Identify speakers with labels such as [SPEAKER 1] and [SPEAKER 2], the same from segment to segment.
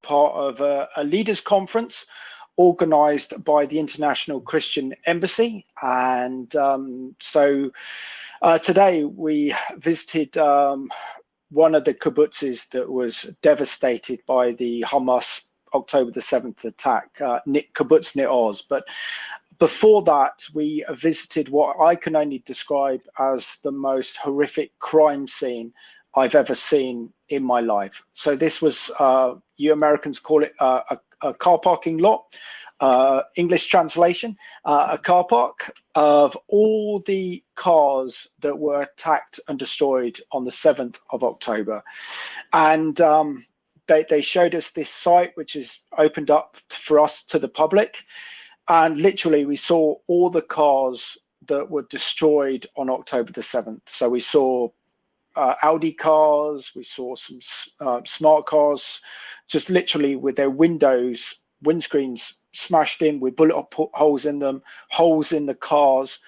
[SPEAKER 1] part of a leaders conference organized by the International Christian Embassy. And today we visited one of the kibbutzes that was devastated by the Hamas October the 7th attack, Kibbutz Nir Oz. But before that, we visited what I can only describe as the most horrific crime scene I've ever seen in my life. So this was, you Americans call it a car parking lot, English translation, a car park of all the cars that were attacked and destroyed on the 7th of October. And they showed us this site, which is opened up for us to the public. And literally we saw all the cars that were destroyed on October the 7th. So we saw Audi cars, we saw some smart cars, just literally with their windscreens smashed in with bullet holes in them, holes in the cars.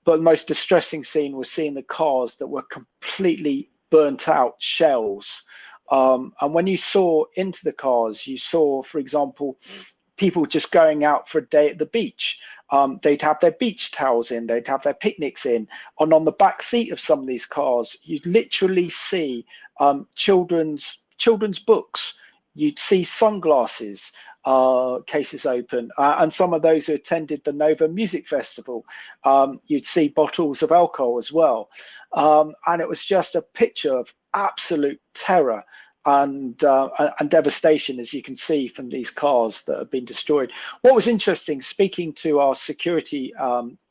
[SPEAKER 1] But the most distressing scene was seeing the cars that were completely burnt out, shells. And when you saw into the cars, you saw, for example, people just going out for a day at the beach. They'd have their beach towels in, they'd have their picnics in. And on the back seat of some of these cars, you'd literally see children's books. You'd see sunglasses, cases open, and some of those who attended the Nova Music Festival, you'd see bottles of alcohol as well. And it was just a picture of absolute terror and devastation, as you can see from these cars that have been destroyed. What was interesting, speaking to our security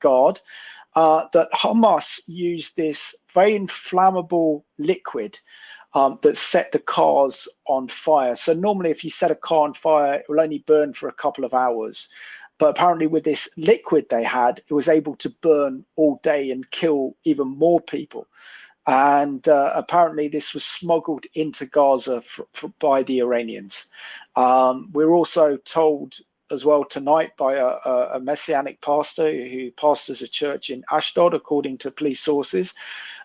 [SPEAKER 1] guard, that Hamas used this very inflammable liquid that set the cars on fire. So normally if you set a car on fire, it will only burn for a couple of hours. But apparently with this liquid they had, it was able to burn all day and kill even more people. And apparently this was smuggled into Gaza by the Iranians. We're also told as well tonight by a Messianic pastor who pastors a church in Ashdod, according to police sources,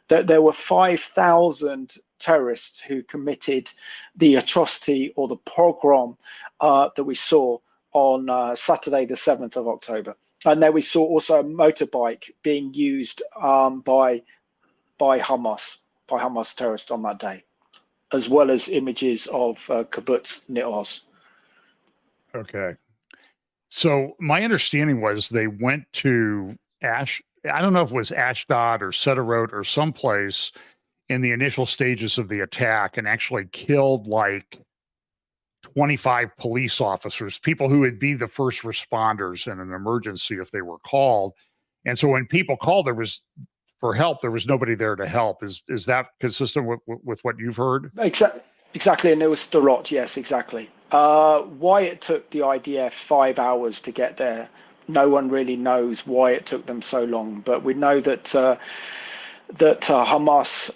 [SPEAKER 1] that there were 5,000 terrorists who committed the atrocity or the pogrom that we saw on Saturday, the 7th of October. And then we saw also a motorbike being used by Hamas terrorists on that day, as well as images of Kibbutz Nir Oz.
[SPEAKER 2] Okay. So my understanding was they went to I don't know if it was Ashdod or Sderot or someplace in the initial stages of the attack and actually killed like 25 police officers, people who would be the first responders in an emergency if they were called. And so when people called for help, there was nobody there to help. Is that consistent with what you've heard?
[SPEAKER 1] Exactly. And it was Sderot. Yes, exactly. Why it took the IDF 5 hours to get there, no one really knows why it took them so long. But we know that Hamas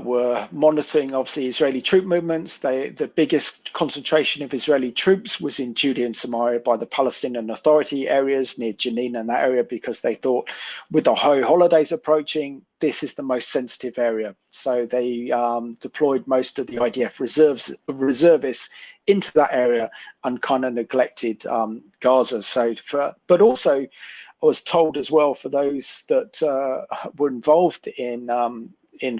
[SPEAKER 1] were monitoring, obviously, Israeli troop movements. The biggest concentration of Israeli troops was in Judea and Samaria by the Palestinian Authority areas near Jenin and that area, because they thought with the holidays approaching, this is the most sensitive area. So they deployed most of the IDF reservists into that area and kind of neglected Gaza. But also, I was told as well, for those that were involved in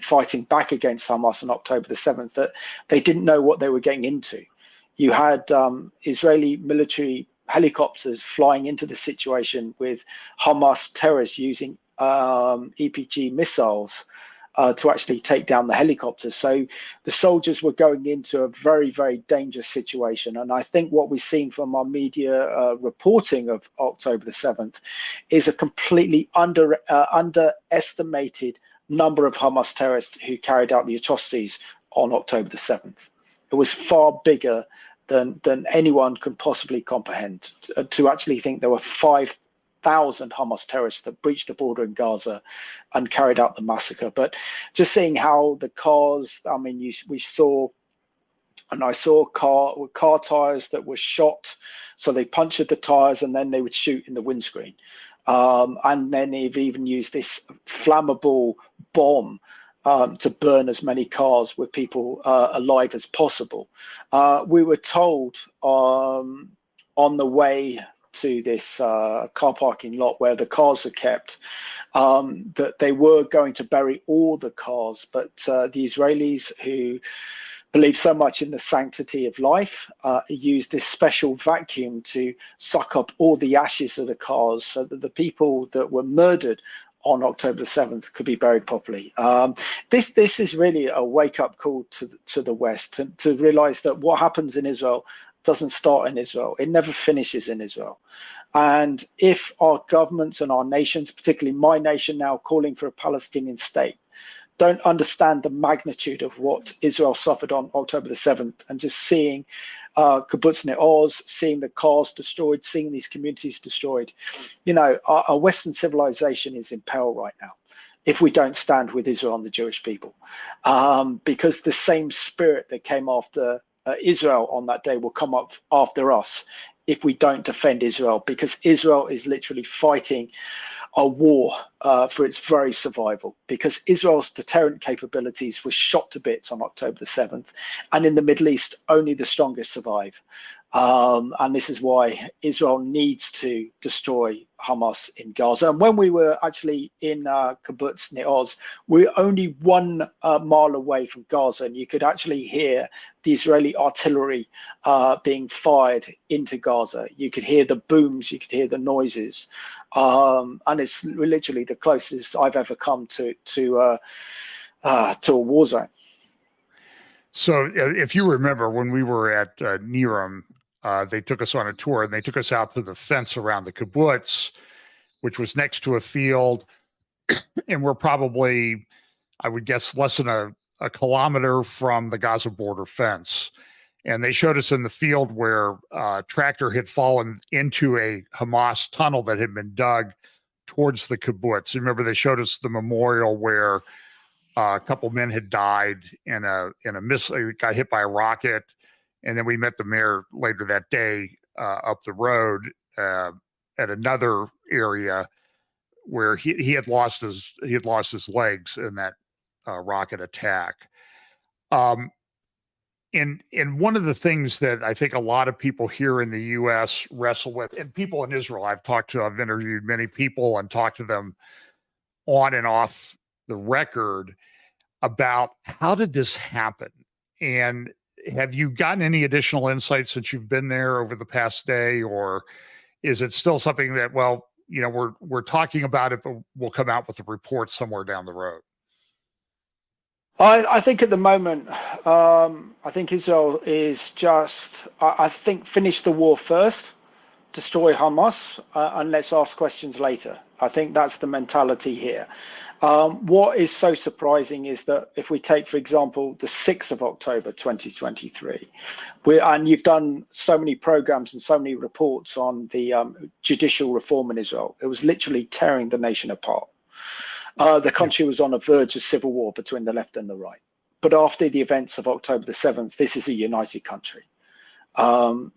[SPEAKER 1] fighting back against Hamas on October the 7th, that they didn't know what they were getting into. You had Israeli military helicopters flying into the situation with Hamas terrorists using EPG missiles to actually take down the helicopters. So the soldiers were going into a very, very dangerous situation. And I think what we've seen from our media reporting of October the 7th is a completely underestimated number of Hamas terrorists who carried out the atrocities on October the 7th. It was far bigger than anyone could possibly comprehend. To actually think there were 5,000 Hamas terrorists that breached the border in Gaza and carried out the massacre. But just seeing how the cars, I mean, we saw, and I saw car tires that were shot. So they punctured the tires and then they would shoot in the windscreen. And then they've even used this flammable bomb to burn as many cars with people alive as possible. We were told on the way to this car parking lot where the cars are kept that they were going to bury all the cars, but the Israelis, who believe so much in the sanctity of life, used this special vacuum to suck up all the ashes of the cars so that the people that were murdered on October the 7th could be buried properly. This is really a wake-up call to the West, to realize that what happens in Israel doesn't start in Israel. It never finishes in Israel. And if our governments and our nations, particularly my nation now calling for a Palestinian state, don't understand the magnitude of what Israel suffered on October the 7th, and just seeing kibbutz Nir Oz, seeing the cars destroyed, seeing these communities destroyed, our Western civilization is in peril right now if we don't stand with Israel and the Jewish people, because the same spirit that came after Israel on that day will come up after us if we don't defend Israel, because Israel is literally fighting a war for its very survival, because Israel's deterrent capabilities were shot to bits on October the 7th, and in the Middle East, only the strongest survive. And this is why Israel needs to destroy Hamas in Gaza. And when we were actually in kibbutz Nir Oz, we were only 1 mile away from Gaza, and you could actually hear the Israeli artillery being fired into Gaza. You could hear the booms, you could hear the noises, and it's literally the closest I've ever come to a war zone.
[SPEAKER 2] So if you remember, when we were at Niram, they took us on a tour, and they took us out to the fence around the kibbutz, which was next to a field. And we're probably, I would guess, less than a kilometer from the Gaza border fence. And they showed us in the field where a tractor had fallen into a Hamas tunnel that had been dug towards the kibbutz. Remember, they showed us the memorial where a couple men had died in a missile, got hit by a rocket. And then we met the mayor later that day up the road at another area where he had lost his legs in that rocket attack. And one of the things that I think a lot of people here in the U.S. wrestle with, and people in Israel I've interviewed many people and talked to them on and off the record about how did this happen? And have you gotten any additional insights since you've been there over the past day, or is it still something that, well, we're talking about it, but we'll come out with a report somewhere down the road?
[SPEAKER 1] I think at the moment, I think Israel is just, I think, finish the war first, destroy Hamas, and let's ask questions later. I think that's the mentality here. What is so surprising is that if we take, for example, the 6th of October, 2023, and you've done so many programs and so many reports on the judicial reform in Israel, it was literally tearing the nation apart. The country was on the verge of civil war between the left and the right. But after the events of October the 7th, this is a united country.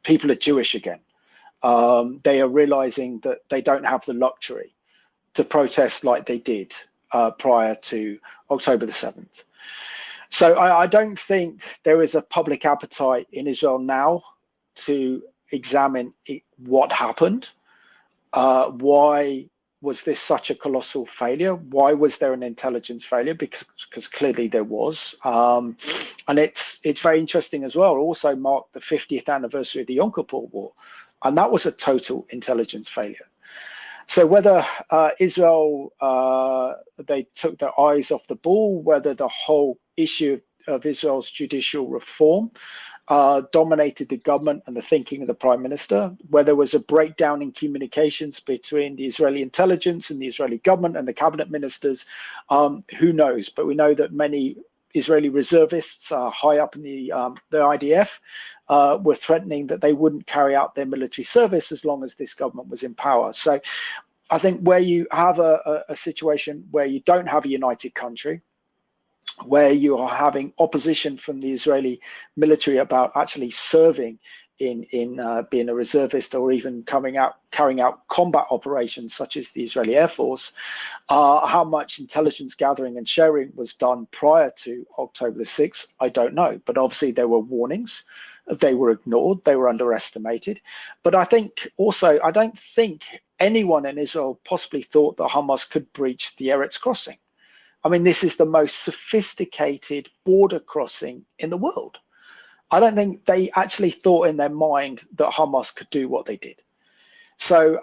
[SPEAKER 1] People are Jewish again. They are realizing that they don't have the luxury to protest like they did prior to October the 7th. So I don't think there is a public appetite in Israel now to examine what happened. Why was this such a colossal failure? Why was there an intelligence failure? Because clearly there was. And it's very interesting as well. It also marked the 50th anniversary of the Yom Kippur War. And that was a total intelligence failure. So whether Israel, they took their eyes off the ball, whether the whole issue of Israel's judicial reform dominated the government and the thinking of the prime minister, whether there was a breakdown in communications between the Israeli intelligence and the Israeli government and the cabinet ministers, who knows? But we know that many Israeli reservists high up in the IDF were threatening that they wouldn't carry out their military service as long as this government was in power. So I think where you have a situation where you don't have a united country, where you are having opposition from the Israeli military about actually serving in being a reservist or even carrying out combat operations such as the Israeli Air Force. How much intelligence gathering and sharing was done prior to October the 6th, I don't know. But obviously there were warnings. They were ignored. They were underestimated. But I think also, I don't think anyone in Israel possibly thought that Hamas could breach the Eretz crossing. I mean, this is the most sophisticated border crossing in the world. I don't think they actually thought in their mind that Hamas could do what they did. So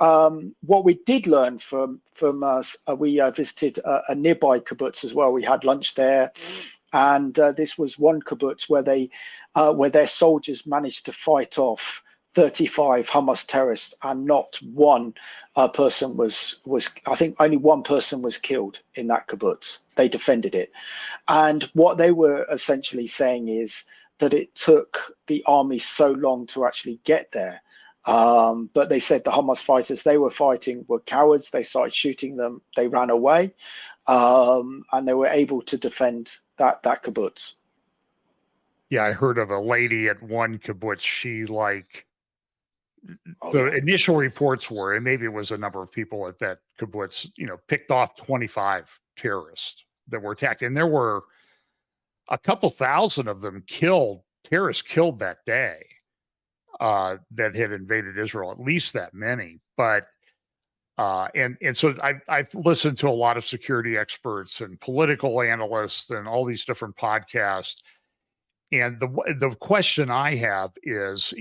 [SPEAKER 1] what we did learn from us, we visited a nearby kibbutz as well. We had lunch there, and this was one kibbutz where their soldiers managed to fight off 35 Hamas terrorists, and not one person was. I think only one person was killed in that kibbutz. They defended it, and what they were essentially saying is that it took the army so long to actually get there. But they said the Hamas fighters they were fighting were cowards. They started shooting them. They ran away, and they were able to defend that kibbutz.
[SPEAKER 2] Yeah, I heard of a lady at one kibbutz. She the initial reports were, and maybe it was a number of people at that kibbutz, picked off 25 terrorists that were attacked, and there were a couple thousand of them terrorists killed that day that had invaded Israel, at least that many. But and so I've listened to a lot of security experts and political analysts and all these different podcasts. And the question I have is,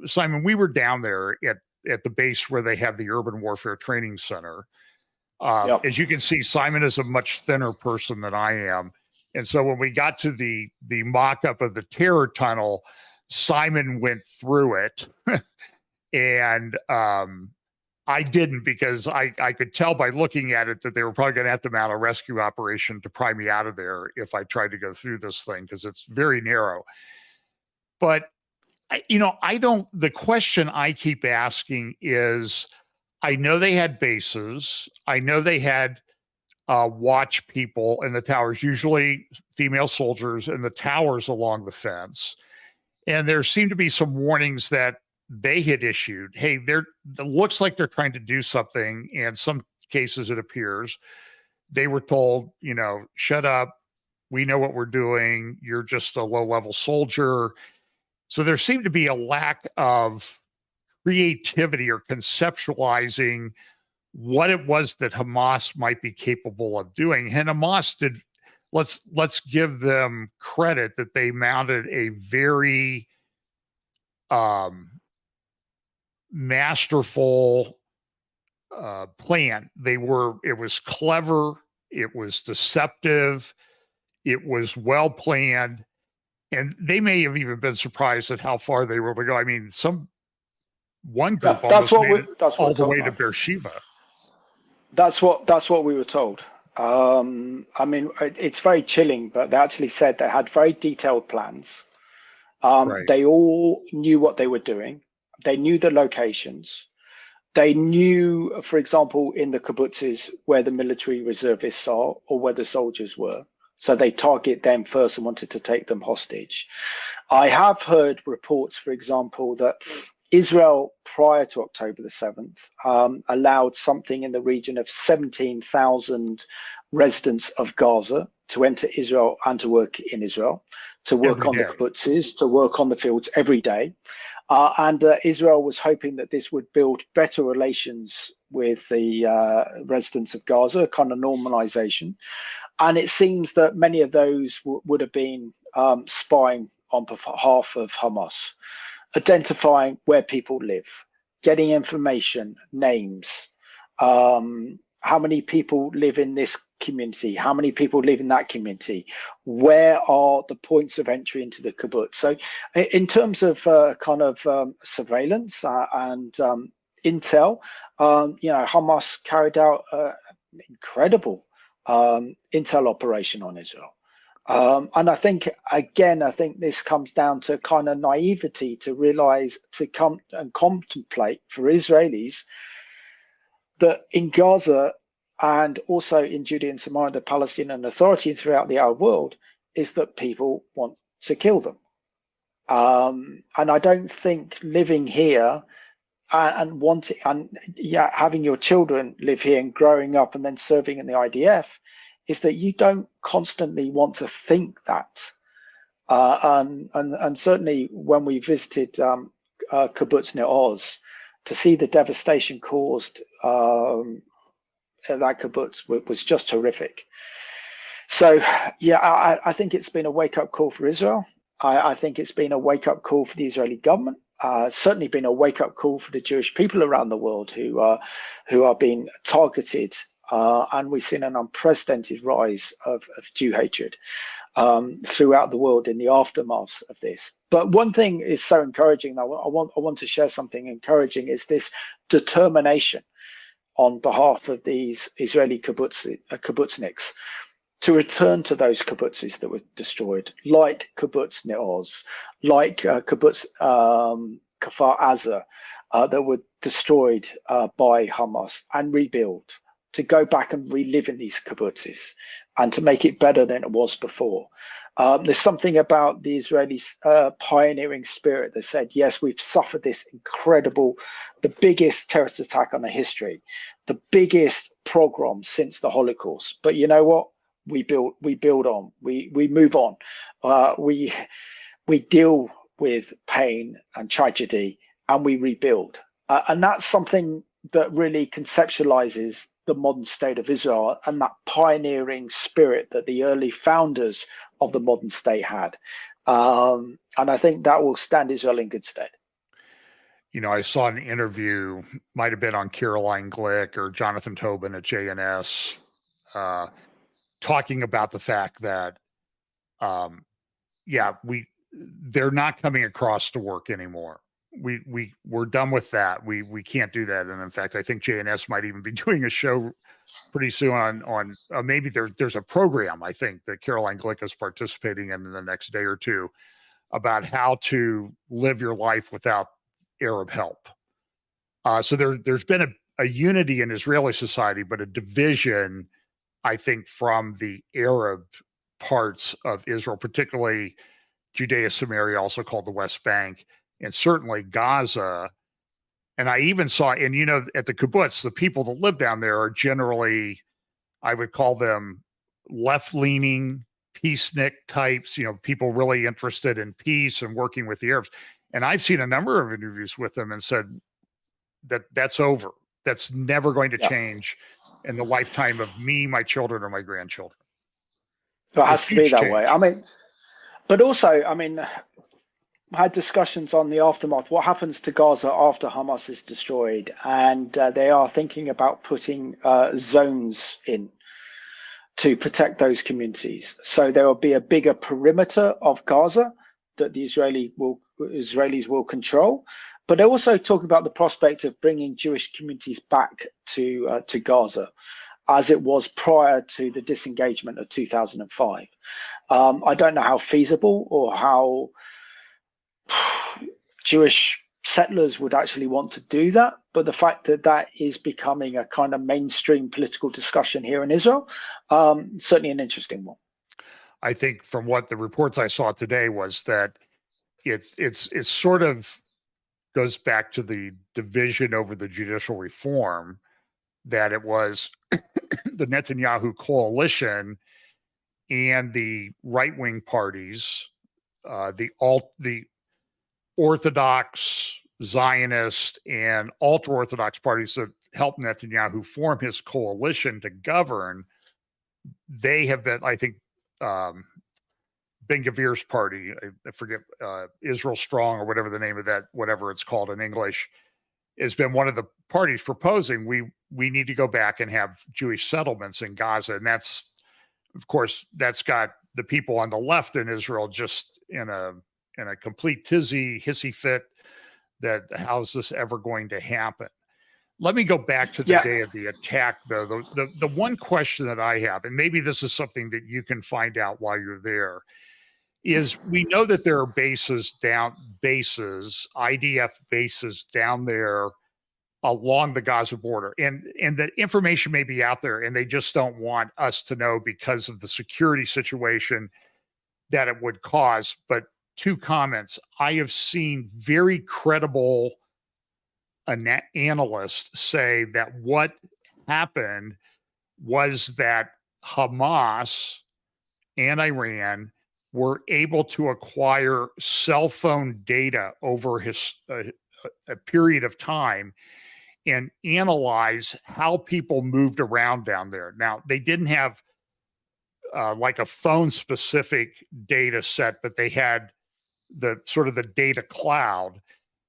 [SPEAKER 2] Simon, we were down there at the base where they have the Urban Warfare Training Center.
[SPEAKER 1] Yep.
[SPEAKER 2] As you can see, Simon is a much thinner person than I am. And so when we got to the mock-up of the terror tunnel, Simon went through it. And I didn't, because I could tell by looking at it that they were probably going to have to mount a rescue operation to pry me out of there if I tried to go through this thing, because it's very narrow. But, the question I keep asking is, I know they had bases. I know they had watch people in the towers, usually female soldiers in the towers along the fence. And there seemed to be some warnings that they had issued. Hey, it looks like they're trying to do something. In some cases, it appears they were told, shut up. We know what we're doing. You're just a low-level soldier. So there seemed to be a lack of creativity or conceptualizing what it was that Hamas might be capable of doing. And Hamas did, let's give them credit that they mounted a very masterful plan. It was clever, it was deceptive, it was well planned, and they may have even been surprised at how far they were able to go. I mean, one group almost made it all the way to Beersheba.
[SPEAKER 1] That's what we were told. I mean, it's very chilling, but they actually said they had very detailed plans.
[SPEAKER 2] Right.
[SPEAKER 1] They all knew what they were doing. They knew the locations. They knew, for example, in the kibbutzes where the military reservists are or where the soldiers were. So they target them first and wanted to take them hostage. I have heard reports, for example, that Israel, prior to October the 7th, allowed something in the region of 17,000 residents of Gaza to enter Israel and to work in Israel, to work on the kibbutzes, to work on the fields every day. And Israel was hoping that this would build better relations with the residents of Gaza, kind of normalization. And it seems that many of those would have been spying on behalf of Hamas, identifying where people live, getting information, names, how many people live in this community, how many people live in that community, where are the points of entry into the kibbutz. So in terms of surveillance and intel, Hamas carried out an incredible intel operation on Israel. And I think this comes down to kind of naivety to realize, to come and contemplate for Israelis that in Gaza and also in Judea and Samaria, the Palestinian Authority and throughout the Arab world, is that people want to kill them. And I don't think living here and wanting and having your children live here and growing up and then serving in the IDF is that you don't constantly want to think that. And certainly when we visited Kibbutz Nir Oz, to see the devastation caused at that kibbutz was just horrific. So, I think it's been a wake-up call for Israel. I think it's been a wake-up call for the Israeli government. Certainly been a wake-up call for the Jewish people around the world who are being targeted, and we've seen an unprecedented rise of Jew hatred throughout the world in the aftermath of this. But one thing is so encouraging. I want to share something encouraging, is this determination on behalf of these Israeli kibbutzniks to return to those kibbutzes that were destroyed, like Kibbutz Nir Oz, like Kibbutz Kfar Aza, that were destroyed by Hamas, and rebuild, to go back and relive in these kibbutzes and to make it better than it was before. There's something about the Israelis' pioneering spirit that said, yes, we've suffered this incredible, the biggest terrorist attack on our history, the biggest pogrom since the Holocaust. But you know what? We build on, we move on, we deal with pain and tragedy, and we rebuild. And that's something that really conceptualizes the modern state of Israel and that pioneering spirit that the early founders of the modern state had. And I think that will stand Israel in good stead.
[SPEAKER 2] You know, I saw an interview, might have been on Caroline Glick or Jonathan Tobin at JNS, talking about the fact that, they're not coming across to work anymore. We're done with that. We can't do that. And in fact, I think JNS might even be doing a show pretty soon on maybe there's a program, I think, that Caroline Glick is participating in the next day or two, about how to live your life without Arab help. So there's been a unity in Israeli society, but a division, I think, from the Arab parts of Israel, particularly Judea Samaria, also called the West Bank, and certainly Gaza. And I even saw, and you know, at the kibbutz, the people that live down there are generally, I would call them left-leaning, peacenik types, you know, people really interested in peace and working with the Arabs. And I've seen a number of interviews with them and said that that's over. That's never going to change in the lifetime of me, my children, or my grandchildren.
[SPEAKER 1] It has to be that way. I mean, but also, I mean, I had discussions on the aftermath. What happens to Gaza after Hamas is destroyed? And they are thinking about putting zones in to protect those communities. So there will be a bigger perimeter of Gaza that the Israelis will control. But they're also talking about the prospect of bringing Jewish communities back to Gaza, as it was prior to the disengagement of 2005. I don't know how feasible or how Jewish settlers would actually want to do that, but the fact that that is becoming a kind of mainstream political discussion here in Israel, certainly an interesting one.
[SPEAKER 2] I think from what the reports I saw today was that it's sort of goes back to the division over the judicial reform, that it was the Netanyahu coalition and the right-wing parties, the Orthodox, Zionist, and ultra-Orthodox parties that helped Netanyahu form his coalition to govern. They have been, I think, Ben Gvir's party, I forget, Israel Strong or whatever the name of that, whatever it's called in English, has been one of the parties proposing we need to go back and have Jewish settlements in Gaza. And that's, of course, that's got the people on the left in Israel just in a complete hissy fit that how's this ever going to happen? Let me go back to the day of the attack, though. The one question that I have, and maybe this is something that you can find out while you're there, is we know that there are IDF bases down there along the Gaza border, and that information may be out there and they just don't want us to know because of the security situation that it would cause. But two comments. I have seen very credible analysts say that what happened was that Hamas and Iran were able to acquire cell phone data over a period of time and analyze how people moved around down there. Now, they didn't have like a phone specific data set, but they had the sort of the data cloud,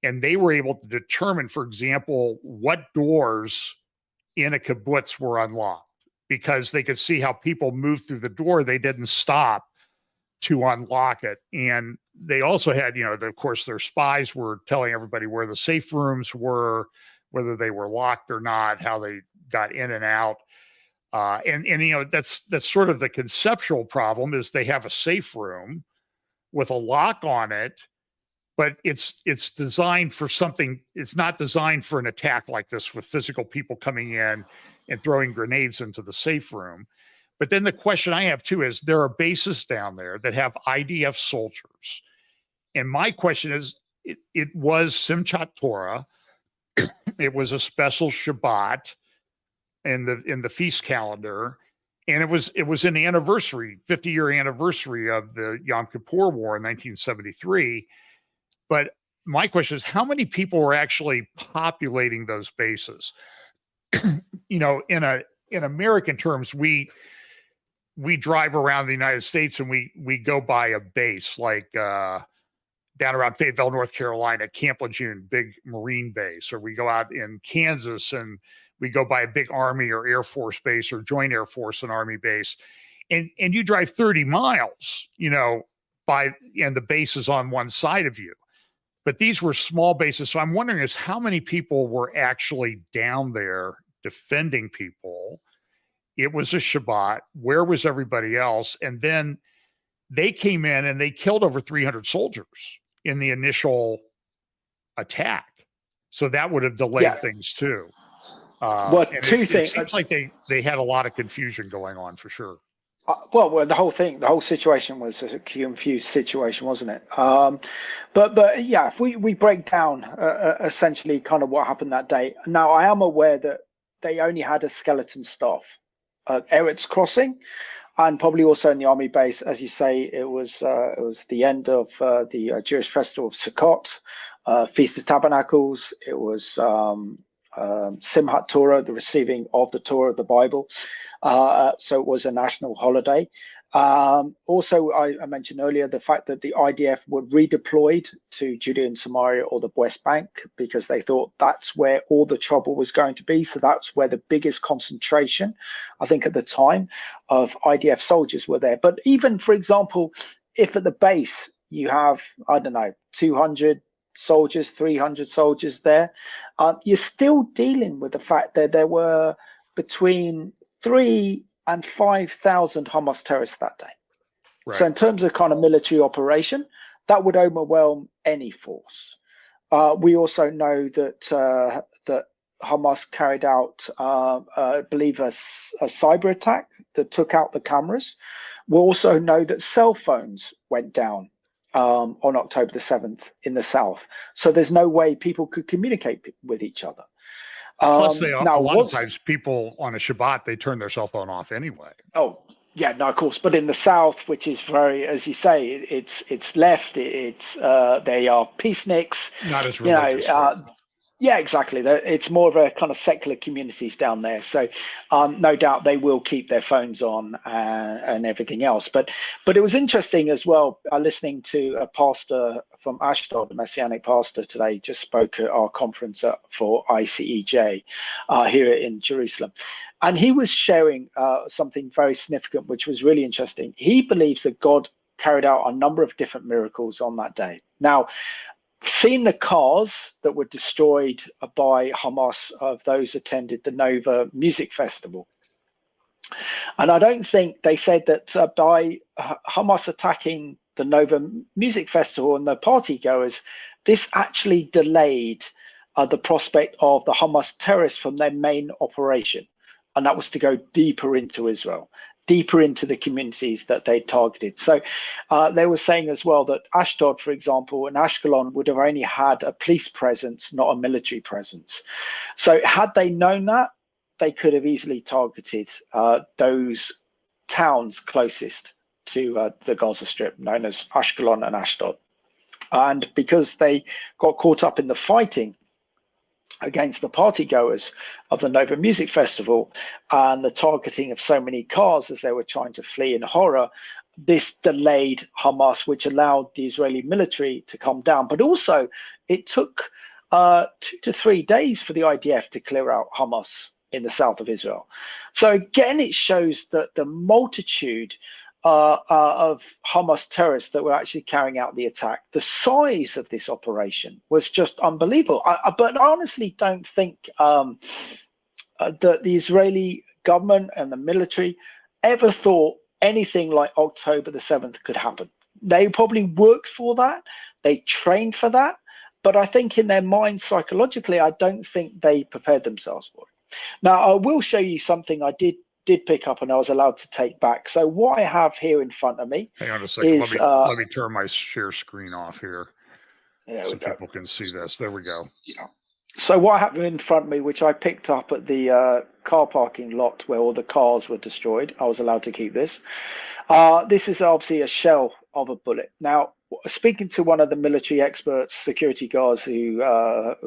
[SPEAKER 2] and they were able to determine, for example, what doors in a kibbutz were unlocked because they could see how people moved through the door. They didn't stop to unlock it. And they also had, of course, their spies were telling everybody where the safe rooms were, whether they were locked or not, how they got in and out. And that's sort of the conceptual problem is they have a safe room with a lock on it, but it's designed for something. It's not designed for an attack like this with physical people coming in and throwing grenades into the safe room. But then the question I have too is there are bases down there that have IDF soldiers. And my question is, it was Simchat Torah. It was a special Shabbat in the feast calendar. And it was an anniversary, 50-year anniversary of the Yom Kippur War in 1973. But my question is, how many people were actually populating those bases? In American terms, we drive around the United States and we go by a base like down around Fayetteville, North Carolina, Camp Lejeune, big Marine base, or we go out in Kansas and we go by a big Army or Air Force base or Joint Air Force and Army base, and you drive 30 miles, and the base is on one side of you. But these were small bases. So I'm wondering is how many people were actually down there defending people. It was a Shabbat. Where was everybody else? And then they came in and they killed over 300 soldiers in the initial attack. So that would have delayed things too.
[SPEAKER 1] Well, two things.
[SPEAKER 2] It seems like they had a lot of confusion going on for sure.
[SPEAKER 1] Well, the whole situation was a confused situation, wasn't it? But yeah, if we break down essentially kind of what happened that day. Now, I am aware that they only had a skeleton staff at Eretz Crossing, and probably also in the army base, as you say, it was the end of the Jewish festival of Sukkot, Feast of Tabernacles. It was Simchat Torah, the receiving of the Torah of the Bible. So it was a national holiday. Also, I mentioned earlier the fact that the IDF were redeployed to Judea and Samaria or the West Bank because they thought that's where all the trouble was going to be. So that's where the biggest concentration, I think at the time, of IDF soldiers were there. But even, for example, if at the base you have, 200 soldiers, 300 soldiers there, you're still dealing with the fact that there were between 3,000 and 5,000 Hamas terrorists that day. Right. So in terms of kind of military operation, that would overwhelm any force. We also know that that Hamas carried out, I believe, a cyber attack that took out the cameras. We also know that cell phones went down on October the 7th in the south. So there's no way people could communicate with each other.
[SPEAKER 2] Plus, a lot of times people on a Shabbat, they turn their cell phone off anyway.
[SPEAKER 1] Oh, yeah, no, of course. But in the south, which is very, as you say, it's left. They are peaceniks.
[SPEAKER 2] Not as religious.
[SPEAKER 1] Yeah, exactly. It's more of a kind of secular communities down there. So no doubt they will keep their phones on and everything else. But it was interesting as well, listening to a pastor from Ashdod, a Messianic pastor today, just spoke at our conference for ICEJ here in Jerusalem. And he was sharing something very significant, which was really interesting. He believes that God carried out a number of different miracles on that day. Now, seen the cars that were destroyed by Hamas of those attended the Nova Music Festival. And I don't think they said that by Hamas attacking the Nova Music Festival and the party goers, this actually delayed the prospect of the Hamas terrorists from their main operation. And that was to go deeper into Israel. deeper into the communities that they targeted. So they were saying as well that Ashdod, for example, and Ashkelon would have only had a police presence, not a military presence. So had they known that, they could have easily targeted those towns closest to the Gaza Strip, known as Ashkelon and Ashdod. And because they got caught up in the fighting against the partygoers of the Nova Music Festival and the targeting of so many cars as they were trying to flee in horror, this delayed Hamas, which allowed the Israeli military to come down. But also, it took 2 to 3 days for the IDF to clear out Hamas in the south of Israel. So again, it shows that the multitude of Hamas terrorists that were actually carrying out the attack, the size of this operation was just unbelievable. But I honestly don't think that the Israeli government and the military ever thought anything like October the 7th could happen. They probably worked for that, they trained for that, but I think in their mind psychologically, I don't think they prepared themselves for it. Now, I will show you something I did pick up and I was allowed to take back. So what I have here in front of me,
[SPEAKER 2] hang on a second, let me turn my share screen off here so people can see this. There we go.
[SPEAKER 1] Yeah. So what I have in front of me, which I picked up at the car parking lot where all the cars were destroyed, I was allowed to keep this. This is obviously a shell of a bullet. Now, speaking to one of the military experts, security guards who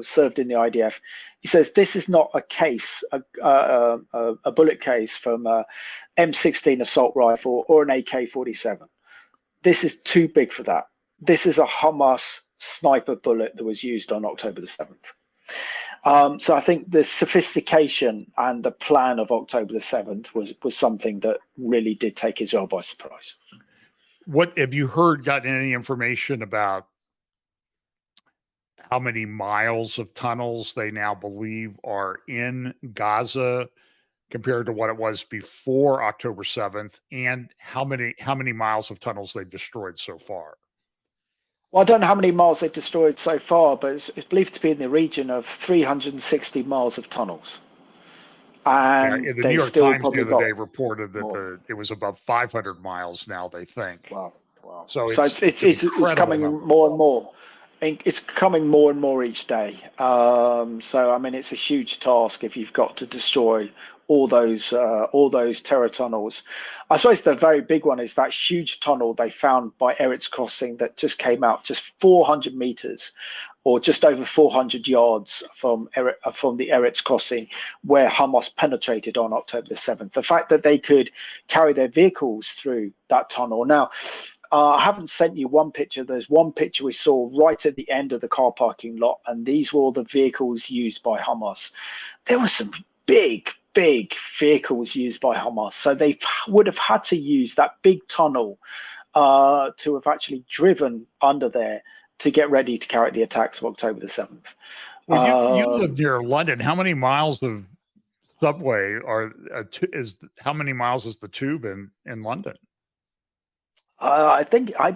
[SPEAKER 1] served in the IDF, he says this is not a case, a bullet case from a M16 assault rifle or an AK-47. This is too big for that. This is a Hamas sniper bullet that was used on October the 7th. So I think the sophistication and the plan of October the 7th was something that really did take Israel by surprise.
[SPEAKER 2] What have you gotten any information about how many miles of tunnels they now believe are in Gaza compared to what it was before October 7th, and how many miles of tunnels they've destroyed so far?
[SPEAKER 1] Well, I don't know how many miles they've destroyed so far, but it's believed to be in the region of 360 miles of tunnels. And
[SPEAKER 2] the New York Times the other day reported that it was above 500 miles now, they think.
[SPEAKER 1] Wow.
[SPEAKER 2] So
[SPEAKER 1] it's coming more and more. It's coming more and more each day. So I mean, it's a huge task if you've got to destroy all those terror tunnels. I suppose the very big one is that huge tunnel they found by Eretz Crossing that just came out just 400 meters, or just over 400 yards from the Eretz Crossing, where Hamas penetrated on October the 7th. The fact that they could carry their vehicles through that tunnel. Now, I haven't sent you one picture. There's one picture we saw right at the end of the car parking lot, and these were all the vehicles used by Hamas. There were some big vehicles used by Hamas. So they would have had to use that big tunnel to have actually driven under there to get ready to carry out the attacks of October the 7th.
[SPEAKER 2] Well, you live near London. How many miles of subway how many miles is the tube in London?
[SPEAKER 1] I think I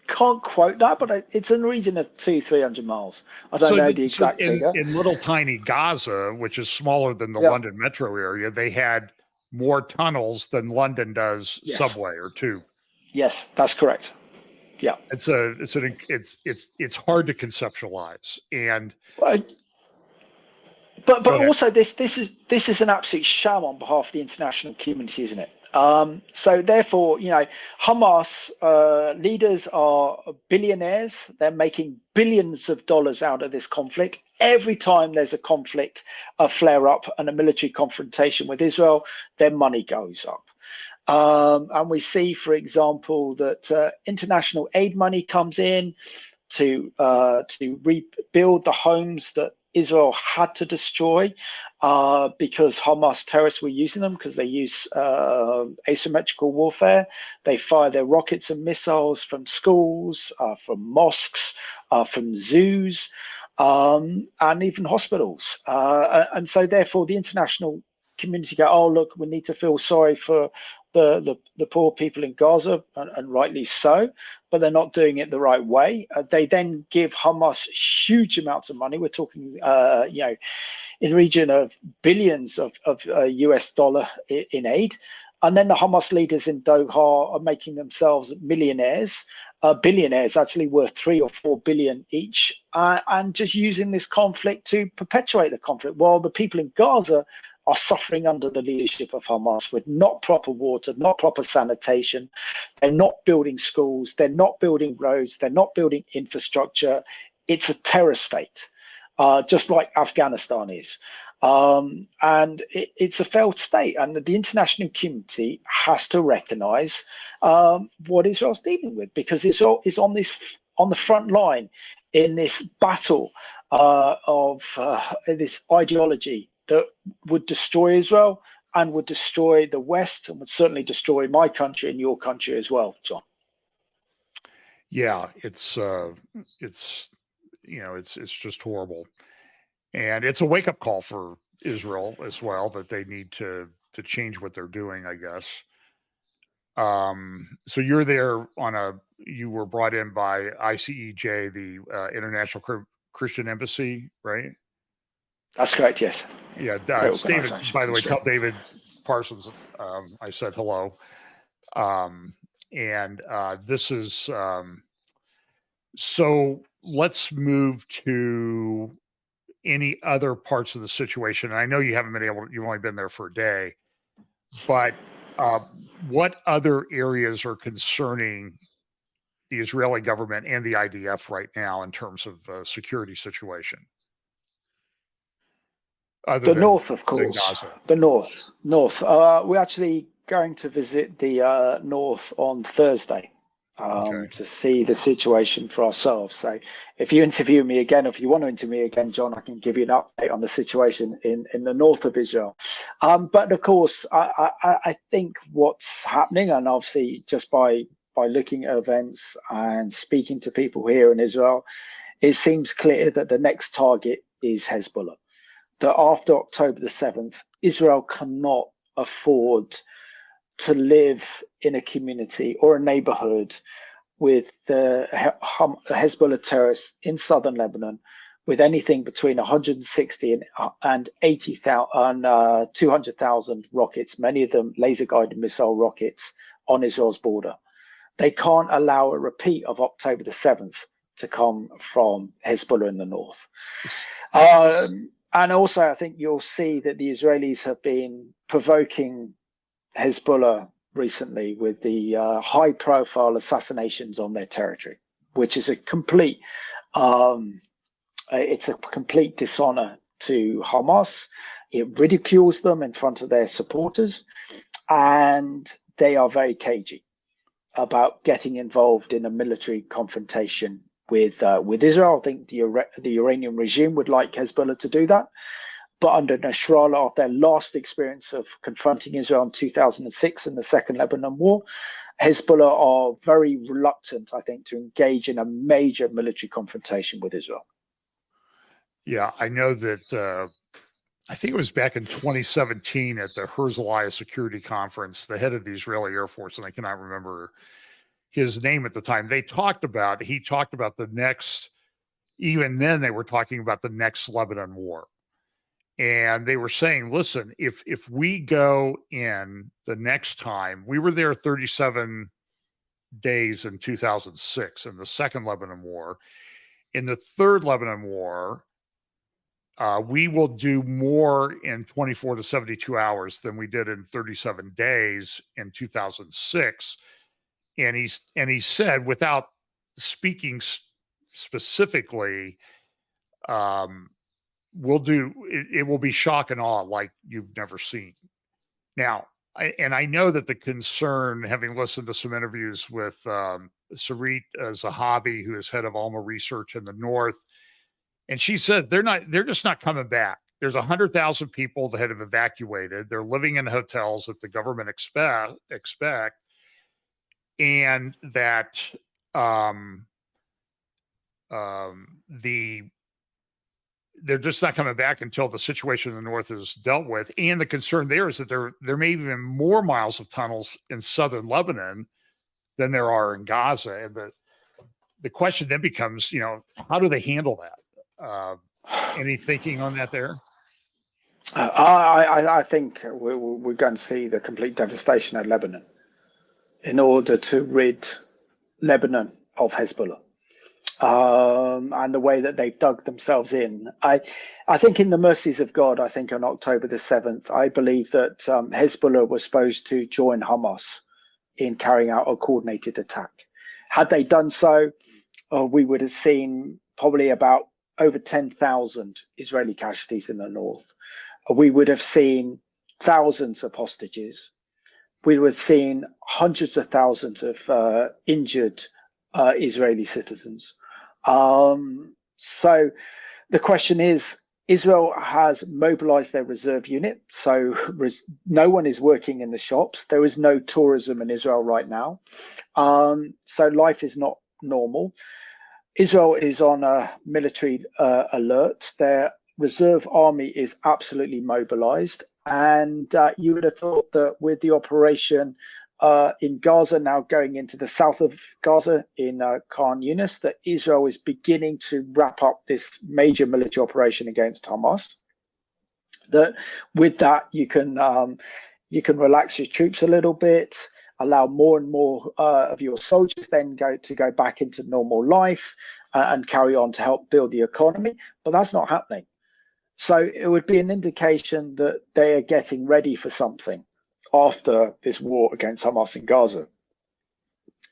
[SPEAKER 1] can't quote that, but it's in the region of 200-300 miles. I don't know the exact figure.
[SPEAKER 2] In little tiny Gaza, which is smaller than the London metro area, they had more tunnels than London does subway or tube.
[SPEAKER 1] Yes, that's correct. Yeah,
[SPEAKER 2] it's hard to conceptualize, and
[SPEAKER 1] but also this is an absolute sham on behalf of the international community, isn't it? So therefore, Hamas leaders are billionaires. They're making billions of dollars out of this conflict. Every time there's a conflict, a flare up and a military confrontation with Israel, their money goes up. And we see, for example, that international aid money comes in to rebuild the homes that Israel had to destroy because Hamas terrorists were using them, because they use asymmetrical warfare. They fire their rockets and missiles from schools, from mosques, from zoos, and even hospitals. And so therefore the international community go, oh, look, we need to feel sorry for the poor people in Gaza, and rightly so, but they're not doing it the right way. They then give Hamas huge amounts of money. We're talking, in the region of billions of US dollar in aid. And then the Hamas leaders in Doha are making themselves millionaires, billionaires actually, worth 3 or 4 billion each, and just using this conflict to perpetuate the conflict, while the people in Gaza are suffering under the leadership of Hamas with not proper water, not proper sanitation. They're not building schools, they're not building roads, they're not building infrastructure. It's a terror state, just like Afghanistan is. And it's a failed state, and the international community has to recognize what Israel's dealing with, because Israel is on the front line in this battle of this ideology that would destroy Israel and would destroy the West, and would certainly destroy my country and your country as well, John.
[SPEAKER 2] Yeah, it's just horrible. And it's a wake-up call for Israel as well, that they need to change what they're doing, I guess. So you're there you were brought in by ICEJ, the International Christian Embassy, right?
[SPEAKER 1] That's correct, yes.
[SPEAKER 2] Yeah, David, by the way, tell David Parsons I said hello. And this is, so let's move to any other parts of the situation. And I know you've only been there for a day, but what other areas are concerning the Israeli government and the IDF right now in terms of security situation?
[SPEAKER 1] The north, of course. The north. We're actually going to visit the north on Thursday. To see the situation for ourselves. So if you interview me again, if you want to interview me again, John, I can give you an update on the situation in the north of Israel. But of course, I think what's happening, and obviously just by looking at events and speaking to people here in Israel, it seems clear that the next target is Hezbollah. That after October the 7th, Israel cannot afford to live in a community or a neighborhood with the Hezbollah terrorists in southern Lebanon, with anything between 160 and 80,000, 200,000 rockets, many of them laser-guided missile rockets, on Israel's border. They can't allow a repeat of October the 7th to come from Hezbollah in the north. And also, I think you'll see that the Israelis have been provoking Hezbollah recently with the high-profile assassinations on their territory, which is a complete dishonor to Hamas. It ridicules them in front of their supporters, and they are very cagey about getting involved in a military confrontation with Israel. I think the Iranian regime would like Hezbollah to do that. But under Nasrallah, after their last experience of confronting Israel in 2006 in the Second Lebanon War, Hezbollah are very reluctant, I think, to engage in a major military confrontation with Israel.
[SPEAKER 2] Yeah, I know that I think it was back in 2017 at the Herzliya Security Conference, the head of the Israeli Air Force, and I cannot remember his name at the time, he talked about the next, even then they were talking about the next Lebanon war. And they were saying, listen, if we go in the next time, we were there 37 days in 2006 in the second Lebanon War. In the third Lebanon War, we will do more in 24 to 72 hours than we did in 37 days in 2006. And he said, without speaking specifically, it will be shock and awe like you've never seen. Now, I know that the concern, having listened to some interviews with Sarit Zahavi, who is head of Alma Research in the North, and she said they're just not coming back. There's 100,000 people that have evacuated. They're living in hotels that the government expect, and that they're just not coming back until the situation in the north is dealt with. And the concern there is that there may be even more miles of tunnels in southern Lebanon than there are in Gaza. And the question then becomes, how do they handle that? Any thinking on that there?
[SPEAKER 1] I think we're going to see the complete devastation of Lebanon in order to rid Lebanon of Hezbollah. And the way that they've dug themselves in. I think in the mercies of God, I think on October the 7th, I believe that Hezbollah was supposed to join Hamas in carrying out a coordinated attack. Had they done so, we would have seen probably about over 10,000 Israeli casualties in the north. We would have seen thousands of hostages. We would have seen hundreds of thousands of injured Israeli citizens. So the question is, Israel has mobilized their reserve unit. So no one is working in the shops. There is no tourism in Israel right now. So life is not normal. Israel is on a military alert. Their reserve army is absolutely mobilized. And you would have thought that with the operation in Gaza now going into the south of Gaza in Khan Yunis, that Israel is beginning to wrap up this major military operation against Hamas. That with that you can relax your troops a little bit, allow more and more of your soldiers then go back into normal life and carry on to help build the economy. But that's not happening. So it would be an indication that they are getting ready for something after this war against Hamas in Gaza.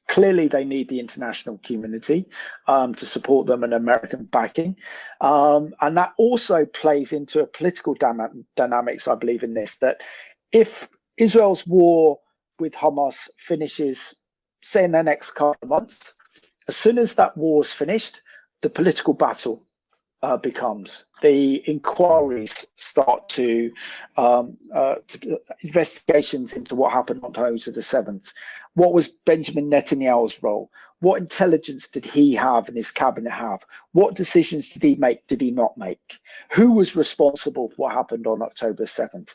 [SPEAKER 1] Clearly, they need the international community to support them and American backing. And that also plays into a political dynamics, I believe, in this, that if Israel's war with Hamas finishes, say, in the next couple of months, as soon as that war is finished, the political battle becomes. The inquiries start to investigations into what happened on October the 7th. What was Benjamin Netanyahu's role? What intelligence did he have and his cabinet have? What decisions did he make? Did he not make? Who was responsible for what happened on October 7th?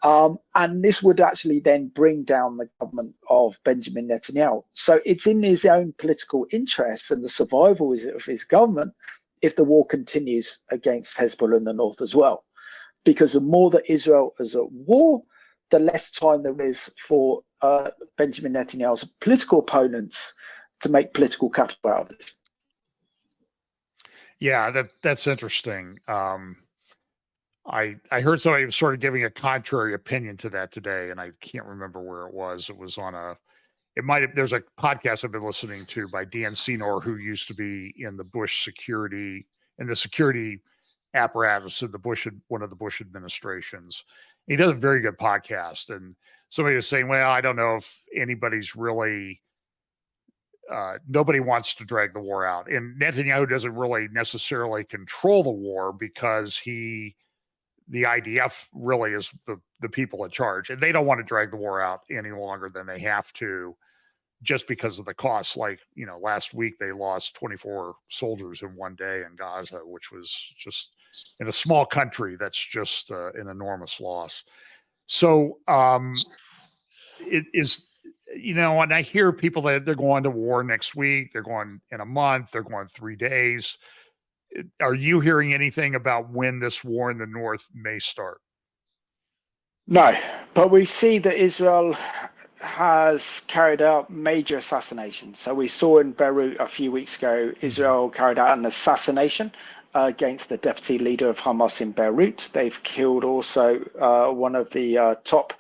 [SPEAKER 1] And this would actually then bring down the government of Benjamin Netanyahu. So it's in his own political interest and the survival of his government if the war continues against Hezbollah in the north as well. Because the more that Israel is at war, the less time there is for Benjamin Netanyahu's political opponents to make political capital out of this.
[SPEAKER 2] Yeah, that's interesting. I heard somebody was sort of giving a contrary opinion to that today, and I can't remember where it was. It was on there's a podcast I've been listening to by Dan Senor, who used to be in the security apparatus of one of the Bush administrations. He does a very good podcast. And somebody was saying, well, I don't know if anybody's really, nobody wants to drag the war out. And Netanyahu doesn't really necessarily control the war because the IDF really is the people in charge, and they don't want to drag the war out any longer than they have to, just because of the costs. Like, last week they lost 24 soldiers in one day in Gaza, which was just, in a small country, that's just an enormous loss. So it is, and I hear people that they're going to war next week, they're going in a month, they're going 3 days. Are you hearing anything about when this war in the north may start?
[SPEAKER 1] No, but we see that Israel has carried out major assassinations. So we saw in Beirut a few weeks ago, Israel carried out an assassination against the deputy leader of Hamas in Beirut. They've killed also one of the top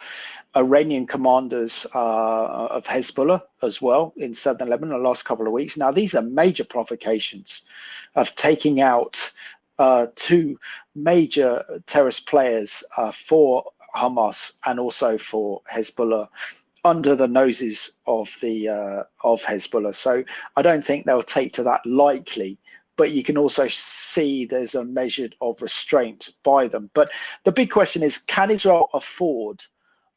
[SPEAKER 1] Iranian commanders of Hezbollah as well in southern Lebanon the last couple of weeks. Now, these are major provocations of taking out two major terrorist players for Hamas and also for Hezbollah under the noses of Hezbollah. So I don't think they'll take to that lightly, but you can also see there's a measure of restraint by them. But the big question is, can Israel afford